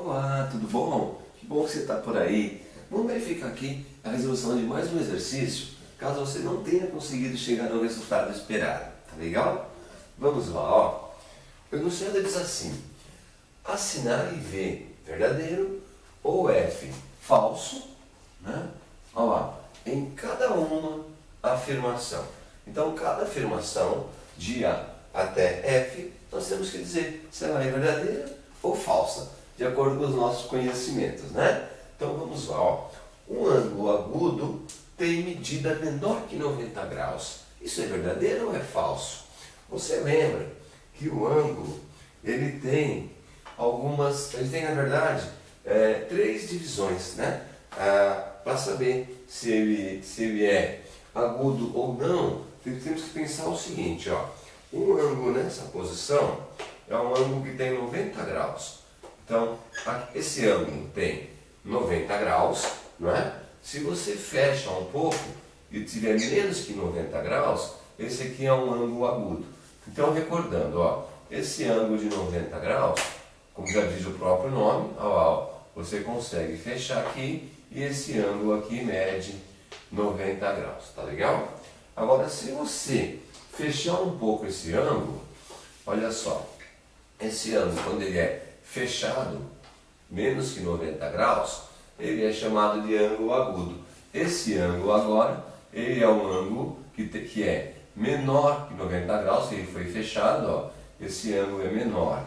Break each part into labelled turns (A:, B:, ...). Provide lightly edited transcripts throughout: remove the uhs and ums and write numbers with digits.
A: Olá, tudo bom? Que bom que você está por aí. Vamos verificar aqui a resolução de mais um exercício, caso você não tenha conseguido chegar ao resultado esperado. Tá legal? Vamos lá, ó. O enunciado diz assim: assinale V verdadeiro ou F falso, né? Olha lá, em cada uma afirmação. Então, cada afirmação, de A até F, nós temos que dizer se ela é verdadeira ou falsa, de acordo com os nossos conhecimentos, né? Então vamos lá, ó. Um ângulo agudo tem medida menor que 90 graus. Isso é verdadeiro ou é falso? Você lembra que o ângulo, ele tem na verdade, três divisões, né? Para saber se ele é agudo ou não, temos que pensar o seguinte, ó. Um ângulo nessa posição é um ângulo que tem 90 graus. Então, esse ângulo tem 90 graus, não é? Se você fecha um pouco e tiver menos que 90 graus, esse aqui é um ângulo agudo. Então, recordando, ó, esse ângulo de 90 graus, como já diz o próprio nome, ó, você consegue fechar aqui e esse ângulo aqui mede 90 graus, tá legal? Agora, se você fechar um pouco esse ângulo, olha só, esse ângulo, quando ele é fechado, menos que 90 graus, ele é chamado de ângulo agudo. Esse ângulo agora, ele é um ângulo que é menor que 90 graus, ele foi fechado, ó, esse ângulo é menor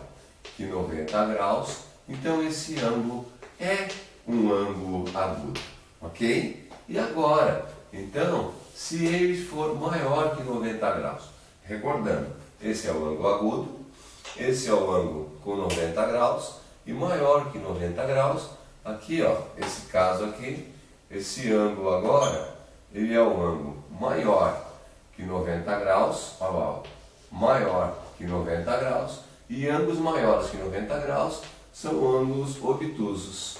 A: que 90 graus, então esse ângulo é um ângulo agudo, ok? E agora, então, se ele for maior que 90 graus, recordando, esse é o ângulo agudo, esse é o ângulo com 90 graus, e maior que 90 graus, aqui ó, esse caso aqui, esse ângulo agora, ele é um ângulo maior que 90 graus, olha lá, ó, maior que 90 graus, e ângulos maiores que 90 graus são ângulos obtusos.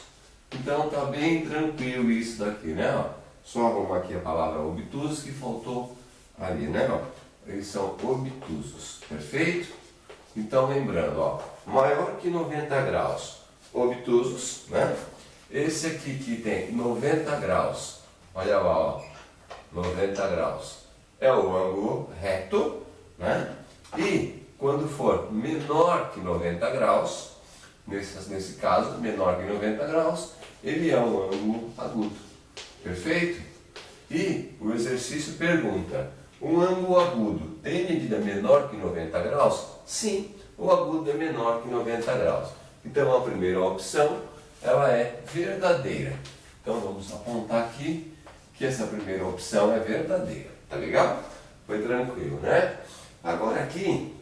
A: Então tá bem tranquilo isso daqui, né? Ó. Só arrumar aqui a palavra obtusos que faltou ali, né? Ó. Eles são obtusos, perfeito? Então lembrando, ó, maior que 90 graus, obtusos, né? Esse aqui que tem 90 graus, olha lá, ó, 90 graus, é o ângulo reto, né? E quando for menor que 90 graus, nesse caso, menor que 90 graus, ele é um ângulo agudo. Perfeito? E o exercício pergunta: um ângulo agudo tem medida menor que 90 graus? Sim, o agudo é menor que 90 graus. Então a primeira opção, ela é verdadeira. Então vamos apontar aqui que essa primeira opção é verdadeira. Tá legal? Foi tranquilo, né? Agora aqui,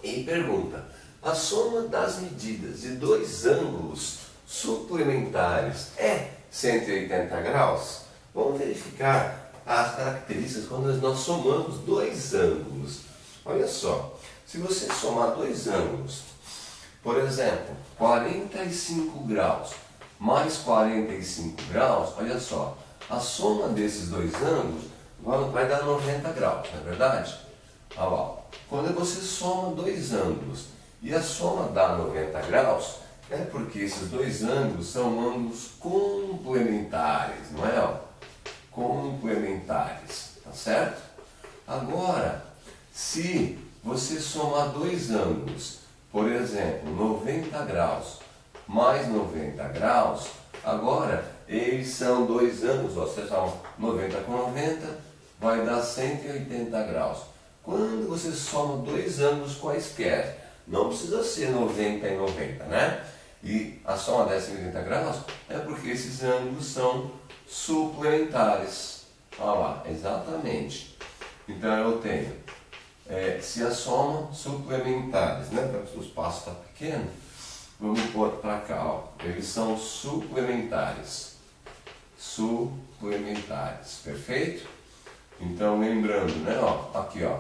A: ele pergunta: a soma das medidas de dois ângulos suplementares é 180 graus? Vamos verificar as características quando nós somamos dois ângulos. Olha só, se você somar dois ângulos, por exemplo, 45 graus mais 45 graus, olha só, a soma desses dois ângulos vai dar 90 graus, não é verdade? Olha lá, quando você soma dois ângulos e a soma dá 90 graus, é porque esses dois ângulos são ângulos complementares, não é? Ó? Complementares, tá certo? Agora, se você somar dois ângulos, por exemplo, 90 graus mais 90 graus, agora eles são dois ângulos, ó, você soma 90 com 90, vai dar 180 graus. Quando você soma dois ângulos quaisquer, não precisa ser 90 e 90, né? E a soma dá 180 graus é porque esses ângulos são suplementares. Olha lá, exatamente. Então eu tenho, se a soma suplementares, né? O espaço está pequeno, vamos pôr para cá, ó. Eles são suplementares. Suplementares, perfeito? Então lembrando, né? Ó, aqui, ó.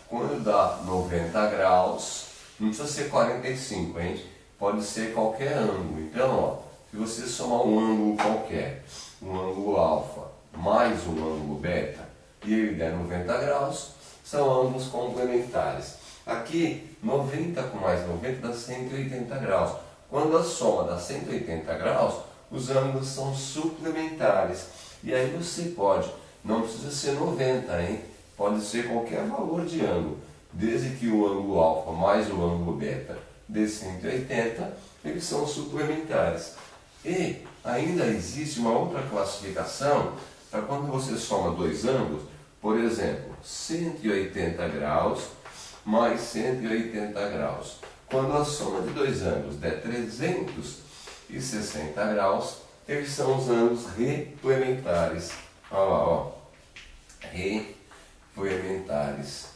A: Quando dá 90 graus, não precisa ser 45, hein? Pode ser qualquer ângulo. Então, ó, se você somar um ângulo qualquer, um ângulo alfa mais um ângulo beta, e ele der 90 graus, são ângulos complementares. Aqui, 90 com mais 90 dá 180 graus. Quando a soma dá 180 graus, os ângulos são suplementares. E aí você pode, não precisa ser 90, hein? Pode ser qualquer valor de ângulo, desde que o ângulo alfa mais o ângulo beta dê 180, eles são suplementares. E ainda existe uma outra classificação para quando você soma dois ângulos, por exemplo, 180 graus mais 180 graus. Quando a soma de dois ângulos der 360 graus, eles são os ângulos replementares. Olha lá, ó. Replementares.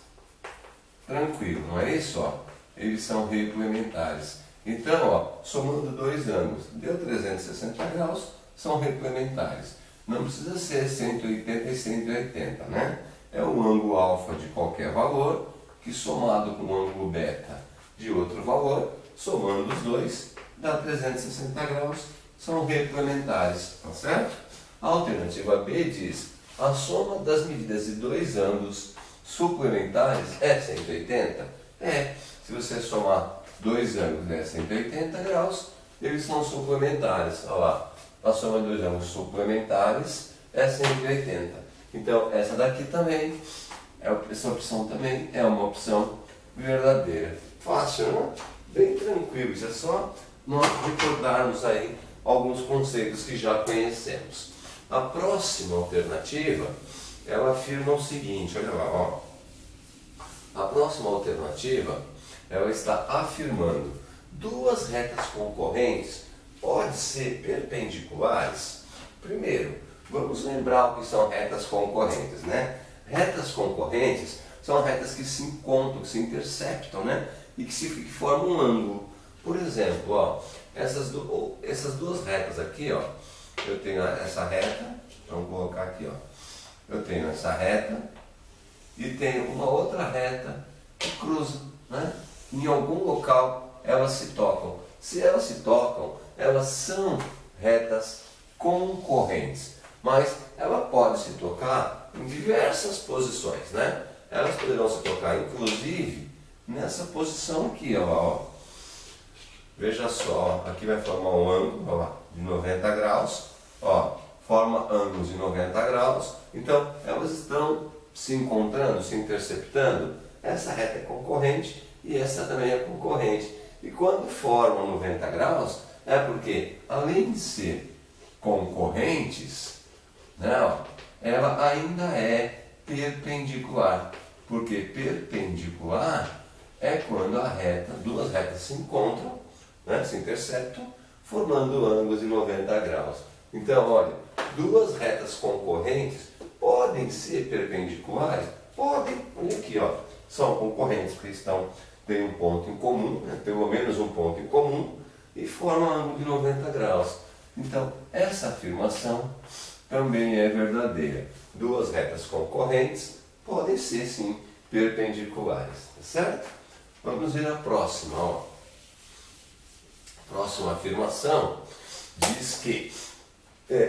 A: Tranquilo, não é isso? Ó? Eles são replementares. Então, ó, somando dois ângulos, deu 360 graus, são replementares. Não precisa ser 180 e 180, né? É o ângulo alfa de qualquer valor, que somado com o ângulo beta de outro valor, somando os dois, dá 360 graus, são replementares, tá certo? A alternativa B diz, a soma das medidas de dois ângulos suplementares é 180? É, se você somar dois ângulos der 180 graus, eles são suplementares. Olha lá, a soma de dois ângulos suplementares é 180. Então, essa daqui também, essa opção também é uma opção verdadeira. Fácil, né? Bem tranquilo, isso é só nós recordarmos aí alguns conceitos que já conhecemos. A próxima alternativa, ela afirma o seguinte, olha lá, ó. A próxima alternativa, ela está afirmando duas retas concorrentes podem ser perpendiculares. Primeiro, vamos lembrar o que são retas concorrentes, né? Retas concorrentes são retas que se encontram, que se interceptam, né? E que formam um ângulo. Por exemplo, ó, essas duas retas aqui, ó, eu tenho essa reta, vamos colocar aqui, ó, eu tenho essa reta e tenho uma outra reta que cruza, né? Em algum local elas se tocam. Se elas se tocam, elas são retas concorrentes, mas ela pode se tocar em diversas posições, né? Elas poderão se tocar, inclusive, nessa posição aqui, ó. Veja só, aqui vai formar um ângulo, ó lá, de 90 graus, ó, forma ângulos de 90 graus, então elas estão se encontrando, se interceptando. Essa reta é concorrente e essa também é concorrente. E quando formam 90 graus, é porque, além de ser concorrentes, não, ela ainda é perpendicular. Porque perpendicular é quando duas retas se encontram, né, se interceptam, formando ângulos de 90 graus. Então, olha, duas retas concorrentes podem ser perpendiculares? Podem, olha aqui, ó, são concorrentes porque têm um ponto em comum, né, pelo menos um ponto em comum, e formam ângulo de 90 graus. Então, essa afirmação também é verdadeira. Duas retas concorrentes podem ser, sim, perpendiculares, tá certo? Vamos ver a próxima, ó. Próxima afirmação diz que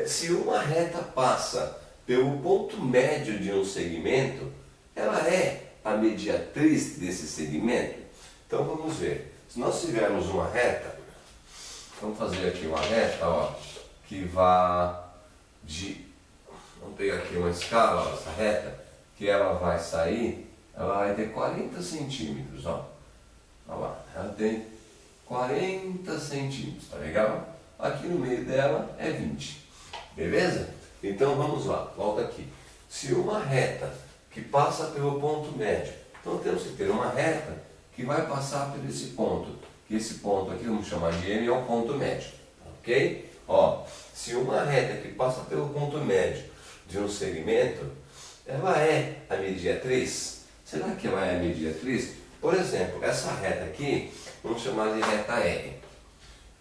A: se uma reta passa pelo ponto médio de um segmento, ela é a mediatriz desse segmento? Então vamos ver. Se nós tivermos uma reta, vamos fazer aqui uma reta, ó, que vá de... Vamos pegar aqui uma escala, ó, essa reta, que ela vai sair, ela vai ter 40 centímetros, ó. Olha lá, ela tem 40 centímetros, tá legal? Aqui no meio dela é 20, beleza? Então vamos lá, volta aqui. Se uma reta que passa pelo ponto médio, então temos que ter uma reta que vai passar por esse ponto, que esse ponto aqui, vamos chamar de M, é o ponto médio, ok? Ó, se uma reta que passa pelo ponto médio de um segmento, ela é a mediatriz? Será que ela é a mediatriz? Por exemplo, essa reta aqui, vamos chamar de reta R.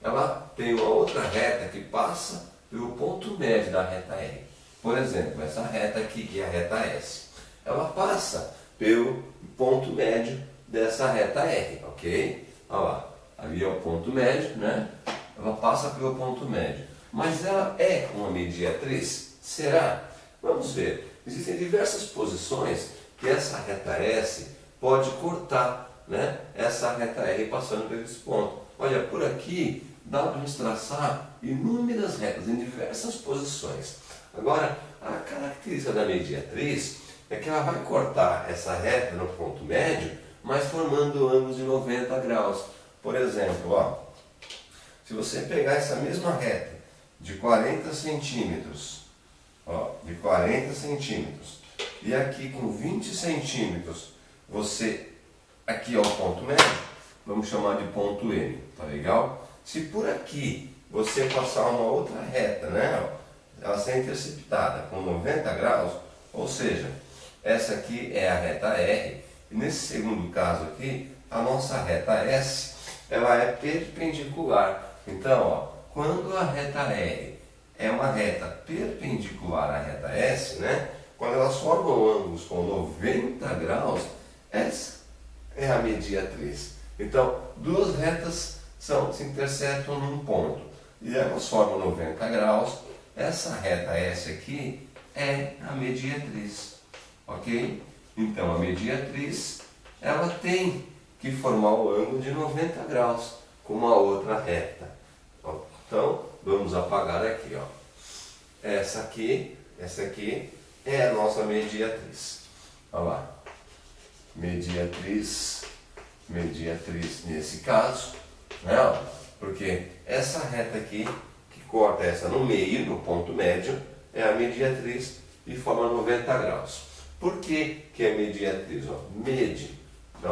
A: Ela tem uma outra reta que passa pelo ponto médio da reta R. Por exemplo, essa reta aqui, que é a reta S. Ela passa pelo ponto médio dessa reta R, ok? Olha lá, ali é o ponto médio, né? Ela passa pelo ponto médio. Mas ela é uma mediatriz? Será? Vamos ver. Existem diversas posições que essa reta S pode cortar, né, essa reta R passando por esse ponto. Olha, por aqui dá para nos traçar inúmeras retas em diversas posições. Agora, a característica da mediatriz é que ela vai cortar essa reta no ponto médio, mas formando ângulos de 90 graus. Por exemplo, ó, se você pegar essa mesma reta de 40 centímetros, ó, de 40 centímetros, e aqui com 20 centímetros, você, aqui é o ponto médio, vamos chamar de ponto M, tá legal? Se por aqui você passar uma outra reta, né, ó, ela ser interceptada com 90 graus, ou seja, essa aqui é a reta R, e nesse segundo caso aqui, a nossa reta S, ela é perpendicular. Então, ó, quando a reta R é uma reta perpendicular à reta S, né, quando elas formam ângulos com 90 graus, essa é a mediatriz. Então, duas retas se interceptam num ponto e elas formam 90 graus. Essa reta S aqui é a mediatriz, ok? Então, a mediatriz, ela tem que formar o ângulo de 90 graus com uma outra reta. Então, vamos apagar aqui, ó. Essa aqui é a nossa mediatriz. Olha lá. Mediatriz nesse caso, né? Ó, porque essa reta aqui, que corta essa no meio, no ponto médio, é a mediatriz e forma 90 graus. Por que que é mediatriz? Ó,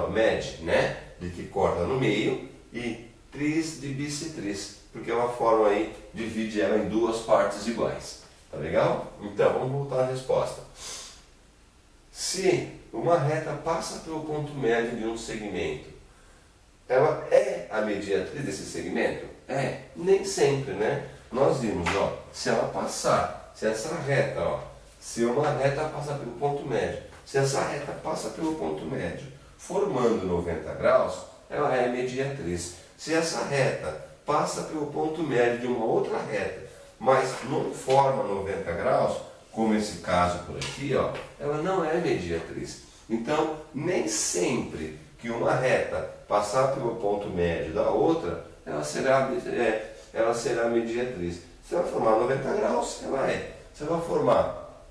A: med, né? De que corta no meio, e tris de bissetriz, porque é uma forma aí, divide ela em duas partes iguais. Tá legal? Então, vamos voltar à resposta. Se uma reta passa pelo ponto médio de um segmento, ela é a mediatriz desse segmento? É, nem sempre, né? Nós vimos, ó, se ela passar, se essa reta, ó, se uma reta passa pelo ponto médio, se essa reta passa pelo ponto médio, formando 90 graus, ela é a mediatriz. Se essa reta passa pelo ponto médio de uma outra reta, mas não forma 90 graus, como esse caso por aqui, ó, ela não é mediatriz. Então, nem sempre que uma reta passar pelo ponto médio da outra, ela será mediatriz. Se ela formar 90 graus, ela é. Se ela formar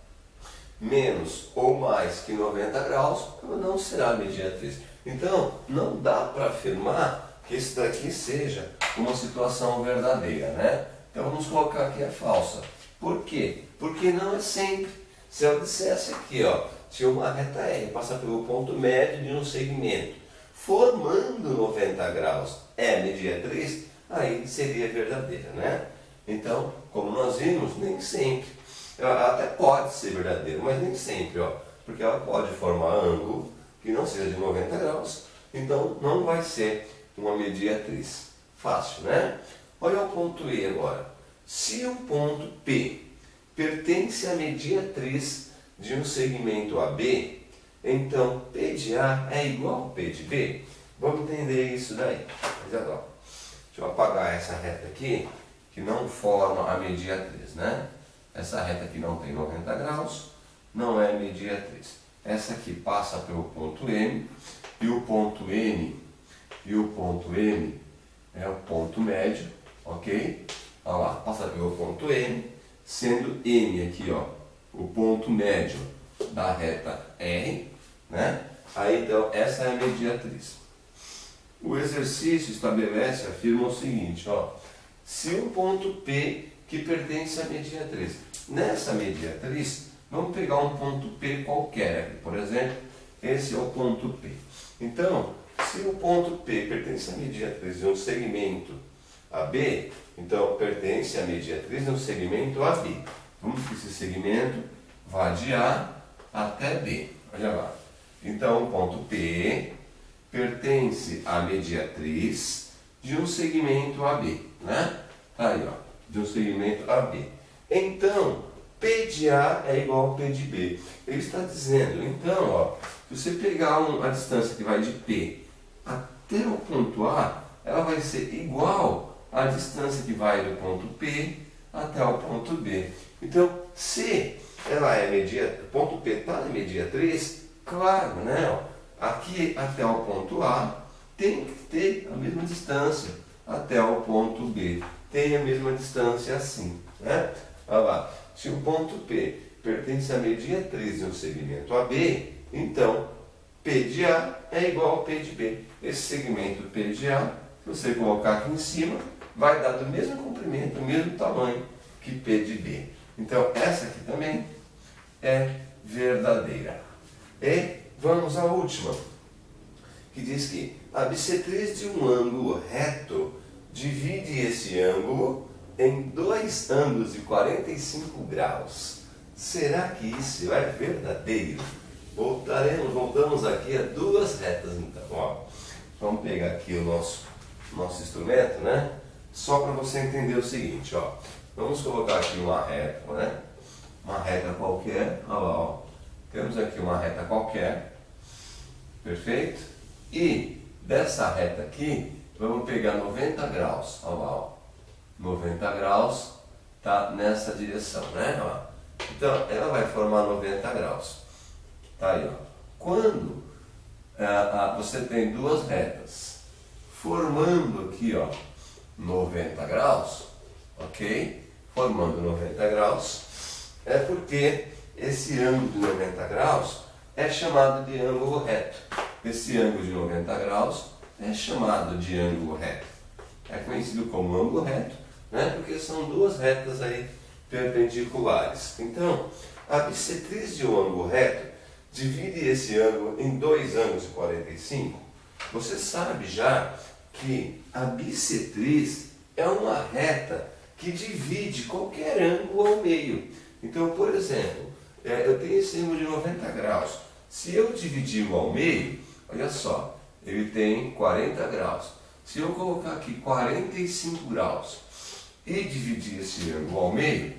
A: menos ou mais que 90 graus, ela não será mediatriz. Então, não dá para afirmar que isso daqui seja uma situação verdadeira, né? Então vamos colocar aqui a falsa. Por quê? Porque não é sempre. Se eu dissesse aqui, ó, se uma reta R passa pelo ponto médio de um segmento, formando 90 graus, é mediatriz, aí seria verdadeira, né? Então, como nós vimos, nem sempre. Ela até pode ser verdadeira, mas nem sempre, ó, porque ela pode formar ângulo que não seja de 90 graus, então não vai ser uma mediatriz. Fácil, né? Olha o ponto E agora. Se o ponto P pertence à mediatriz de um segmento AB, então P de A é igual a P de B? Vamos entender isso daí. Mas agora, deixa eu apagar essa reta aqui, que não forma a mediatriz, né? Essa reta aqui não tem 90 graus, não é mediatriz. Essa aqui passa pelo ponto M, e o ponto M é o ponto médio, ok? Olha lá, passa pelo ponto M, sendo M aqui, ó, o ponto médio da reta R, né? Aí então, essa é a mediatriz. O exercício estabelece, afirma o seguinte, ó, se um ponto P que pertence à mediatriz, nessa mediatriz, vamos pegar um ponto P qualquer aqui, por exemplo, esse é o ponto P. Então, se o ponto P pertence à mediatriz de um segmento AB, então pertence à mediatriz de um segmento AB. Vamos que esse segmento vá de A até B. Olha lá. Então, o ponto P pertence à mediatriz de um segmento AB, né? Aí, ó, de um segmento AB. Então, P de A é igual a P de B. Ele está dizendo, então, ó, se você pegar a distância que vai de P até o ponto A, ela vai ser igual à distância que vai do ponto P até o ponto B. Então, se ela é mediatriz, o ponto P está na mediatriz, claro, né? Ó, aqui até o ponto A tem que ter a mesma distância. até o ponto B tem a mesma distância assim, né? Olha lá, se o ponto P pertence à mediatriz de um segmento AB, então P de A é igual a P de B. Esse segmento P de A, se você colocar aqui em cima, vai dar do mesmo comprimento, do mesmo tamanho que P de B. Então essa aqui também é verdadeira. E vamos à última, que diz que a bissetriz de um ângulo reto divide esse ângulo em dois ângulos de 45 graus. Será que isso é verdadeiro? Voltamos aqui a duas retas então. Ó, vamos pegar aqui o nosso instrumento, né? Só para você entender o seguinte, ó. Vamos colocar aqui uma reta, né? Uma reta qualquer, olha lá, ó. Temos aqui uma reta qualquer, perfeito? E dessa reta aqui, vamos pegar 90 graus, olha lá, ó. 90 graus está nessa direção, né? Ó. Então, ela vai formar 90 graus. Tá aí, ó. Quando você tem duas retas formando aqui, ó, 90 graus, ok? Formando 90 graus, é porque esse ângulo de 90 graus é chamado de ângulo reto. Esse ângulo de 90 graus é chamado de ângulo reto. É conhecido como ângulo reto, né? Porque são duas retas aí perpendiculares. Então, a bissetriz de um ângulo reto divide esse ângulo em dois ângulos de 45. Você sabe já que a bissetriz é uma reta que divide qualquer ângulo ao meio. Então, por exemplo, eu tenho esse ângulo de 90 graus. Se eu dividi-o ao meio, olha só, ele tem 40 graus. Se eu colocar aqui 45 graus e dividir esse ângulo ao meio,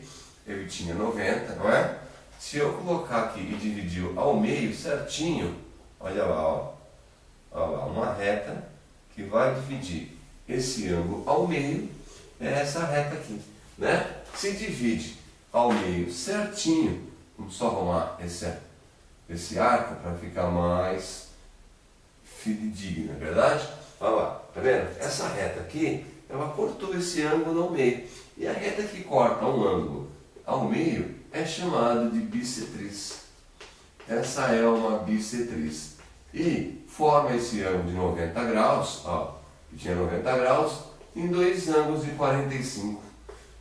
A: ele tinha 90, não é? Se eu colocar aqui e dividir ao meio certinho, olha lá, ó, olha lá, uma reta que vai dividir esse ângulo ao meio, é essa reta aqui, né? Se divide ao meio certinho, vamos só arrumar esse arco para ficar mais fidedigno, não é verdade? Olha lá, tá vendo? Essa reta aqui, ela cortou esse ângulo ao meio. E a reta que corta um ângulo ao meio é chamada de bissetriz. Essa é uma bissetriz. E forma esse ângulo de 90 graus, ó, que tinha 90 graus, em dois ângulos de 45.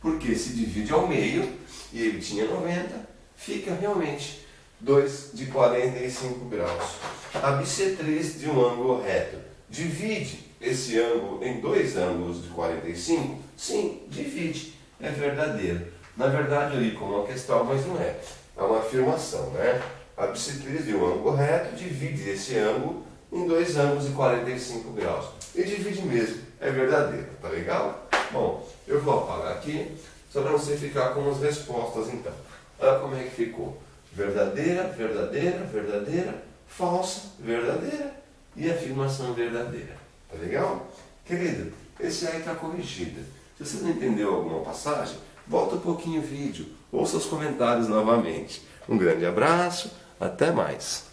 A: Porque se divide ao meio, e ele tinha 90, fica realmente 2 de 45 graus. A bissetriz de um ângulo reto divide esse ângulo em dois ângulos de 45? Sim, divide. É verdadeiro. Na verdade, eu li como uma questão, mas não é. É uma afirmação, né? A bissetriz de um ângulo reto divide esse ângulo em dois ângulos de 45 graus. E divide mesmo. É verdadeiro. Tá legal? Bom, eu vou apagar aqui, só para você ficar com as respostas então. Olha como é que ficou. Verdadeira, verdadeira, verdadeira, falsa, verdadeira e afirmação verdadeira. Tá legal? Querido, esse aí está corrigido. Se você não entendeu alguma passagem, volta um pouquinho o vídeo, ouça os comentários novamente. Um grande abraço, até mais.